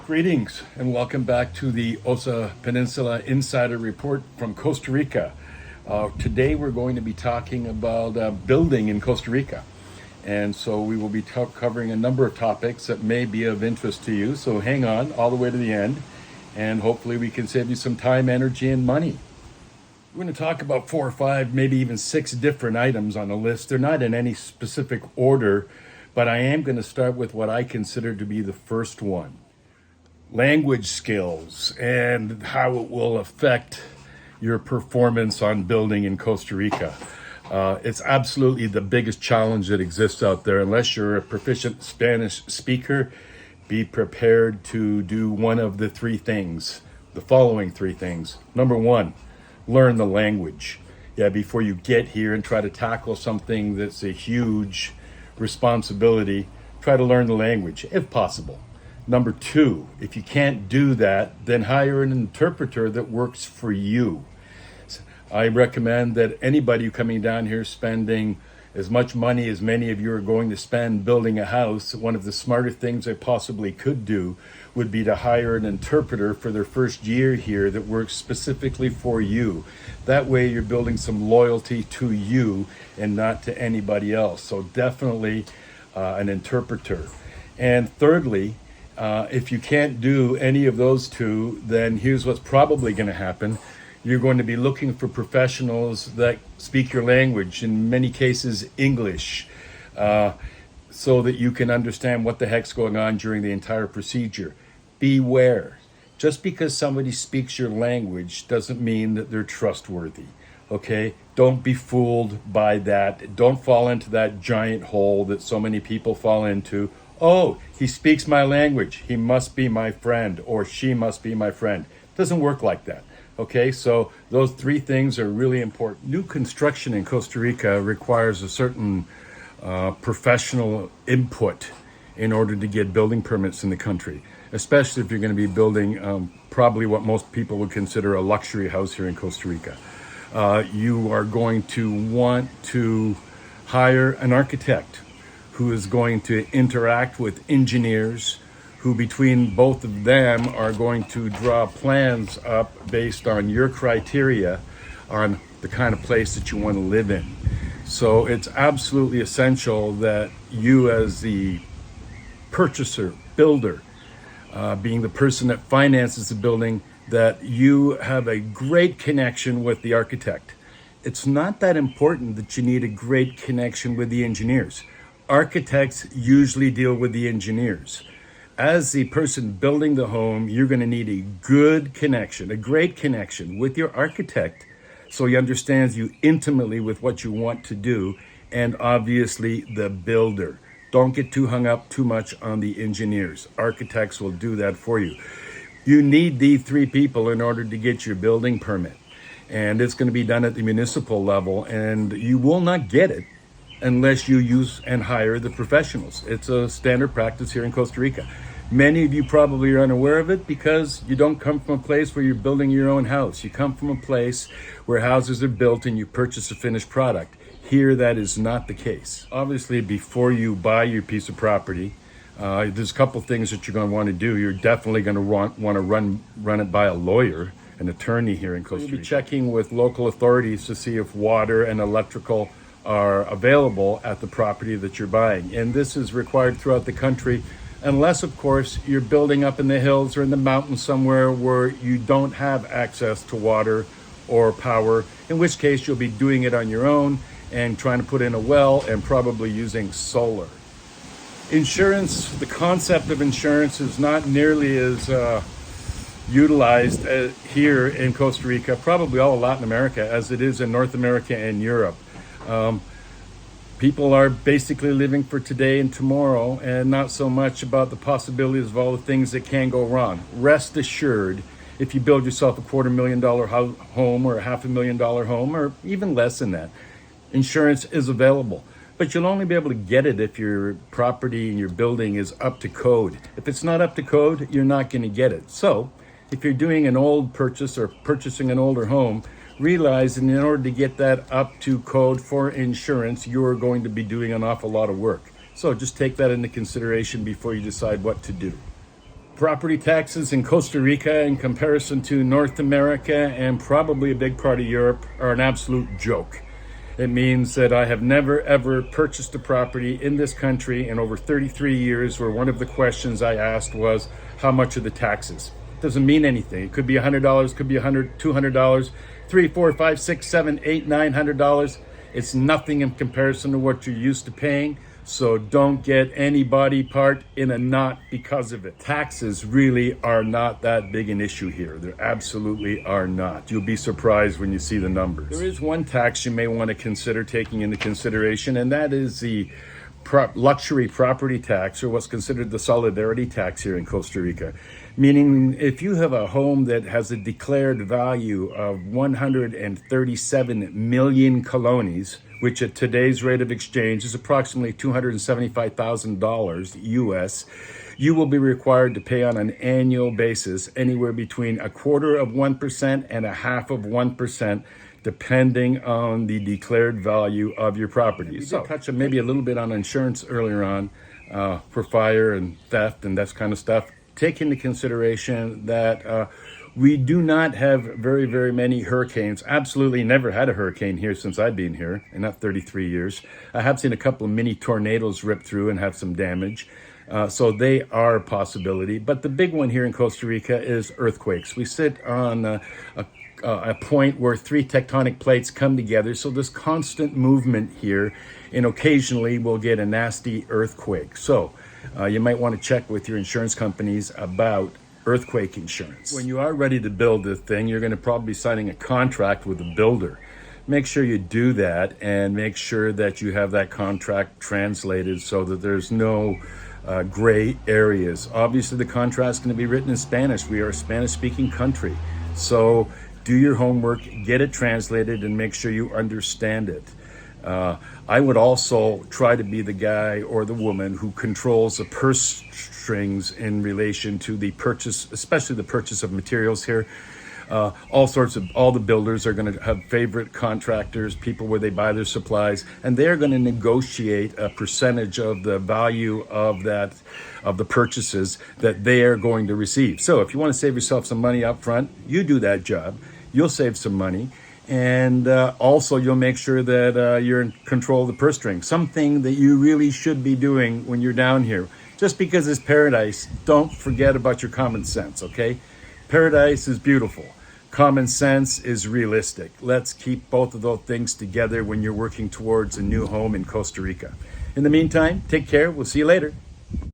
Greetings and welcome back to the Osa Peninsula Insider Report from Costa Rica. Today we're going to be talking about building in Costa Rica. And so we will be covering a number of topics that may be of interest to you. So hang on all the way to the end and hopefully we can save you some time, energy, and money. We're going to talk about 4 or 5, maybe even 6 different items on the list. They're not in any specific order, but I am going to start with what I consider to be the first one. Language skills and how it will affect your performance on building in Costa Rica. It's absolutely the biggest challenge that exists out there. Unless you're a proficient Spanish speaker, be prepared to do one of the following three things. Number one, learn the language. Before you get here and try to tackle something that's a huge responsibility, try to learn the language if possible. Number two, if you can't do that, then hire an interpreter that works for you. I recommend that anybody coming down here spending as much money as many of you are going to spend building a house, one of the smarter things I possibly could do would be to hire an interpreter for their first year here that works specifically for you. That way you're building some loyalty to you and not to anybody else. So definitely an interpreter. And thirdly, if you can't do any of those two, then here's what's probably going to happen. You're going to be looking for professionals that speak your language, in many cases English, so that you can understand what the heck's going on during the entire procedure. Beware. Just because somebody speaks your language doesn't mean that they're trustworthy. Okay? Don't be fooled by that. Don't fall into that giant hole that so many people fall into. Oh, he speaks my language. He must be my friend, or she must be my friend. It doesn't work like that. Okay, so those 3 things are really important. New construction in Costa Rica requires a certain professional input in order to get building permits in the country, especially if you're going to be building probably what most people would consider a luxury house here in Costa Rica. You are going to want to hire an architect who is going to interact with engineers, who between both of them are going to draw plans up based on your criteria on the kind of place that you want to live in. So it's absolutely essential that you, as the purchaser, builder, being the person that finances the building, that you have a great connection with the architect. It's not that important that you need a great connection with the engineers. Architects usually deal with the engineers. As the person building the home, you're going to need a good connection, a great connection with your architect, so he understands you intimately with what you want to do, and obviously the builder. Don't get too hung up too much on the engineers. Architects will do that for you. You need these 3 people in order to get your building permit, and it's going to be done at the municipal level, and you will not get it unless you use and hire the professionals. It's a standard practice here in Costa Rica. Many of you probably are unaware of it because you don't come from a place where you're building your own house. You come from a place where houses are built and you purchase a finished product. Here, that is not the case. Obviously, before you buy your piece of property, there's a couple things that you're going to want to do. You're definitely going to want to run it by a lawyer, an attorney here in Costa Rica. You'll be checking with local authorities to see if water and electrical are available at the property that you're buying. And this is required throughout the country, unless, of course, you're building up in the hills or in the mountains somewhere where you don't have access to water or power, in which case you'll be doing it on your own and trying to put in a well and probably using solar. Insurance, the concept of insurance is not nearly as utilized here in Costa Rica, probably all of Latin America, as it is in North America and Europe. People are basically living for today and tomorrow and not so much about the possibilities of all the things that can go wrong. Rest assured, if you build yourself a $250,000 home or a $500,000 home or even less than that, insurance is available. But you'll only be able to get it if your property and your building is up to code. If it's not up to code, you're not going to get it. So if you're doing an old purchase or purchasing an older home, realize that in order to get that up to code for insurance, you're going to be doing an awful lot of work. So just take that into consideration before you decide what to do. Property taxes in Costa Rica in comparison to North America and probably a big part of Europe are an absolute joke. It means that I have never ever purchased a property in this country in over 33 years where one of the questions I asked was, how much are the taxes? It doesn't mean anything. It could be $100, could be $100, $200, $3, $4, $5, $6, $7, $8, $900. It's nothing in comparison to what you're used to paying. So don't get any body part in a knot because of it. Taxes really are not that big an issue here. They absolutely are not. You'll be surprised when you see the numbers. There is one tax you may want to consider taking into consideration, and that is the luxury property tax, or what's considered the solidarity tax here in Costa Rica. Meaning if you have a home that has a declared value of 137 million colones, which at today's rate of exchange is approximately $275,000 US, you will be required to pay on an annual basis anywhere between 1/4% and 1/2%, depending on the declared value of your property. So touch maybe a little bit on insurance earlier on for fire and theft and that kind of stuff. Take into consideration that we do not have very, very many hurricanes. Absolutely never had a hurricane here since I've been here, in not 33 years. I have seen a couple of mini tornadoes rip through and have some damage. So they are a possibility. But the big one here in Costa Rica is earthquakes. We sit on a point where 3 tectonic plates come together. So there's constant movement here, and occasionally we'll get a nasty earthquake. So you might want to check with your insurance companies about earthquake insurance. When you are ready to build this thing, you're going to probably be signing a contract with a builder. Make sure you do that, and make sure that you have that contract translated so that there's no gray areas. Obviously, the contract is going to be written in Spanish. We are a Spanish-speaking country. So do your homework, get it translated, and make sure you understand it. I would also try to be the guy or the woman who controls the purse strings in relation to the purchase, especially the purchase of materials here. All the builders are going to have favorite contractors, people where they buy their supplies, and they're going to negotiate a percentage of the value of the purchases that they are going to receive. So if you want to save yourself some money up front, you do that job. You'll save some money. And also you'll make sure that you're in control of the purse string. Something that you really should be doing when you're down here. Just because it's paradise, don't forget about your common sense, okay? Paradise is beautiful. Common sense is realistic. Let's keep both of those things together when you're working towards a new home in Costa Rica. In the meantime, take care. We'll see you later.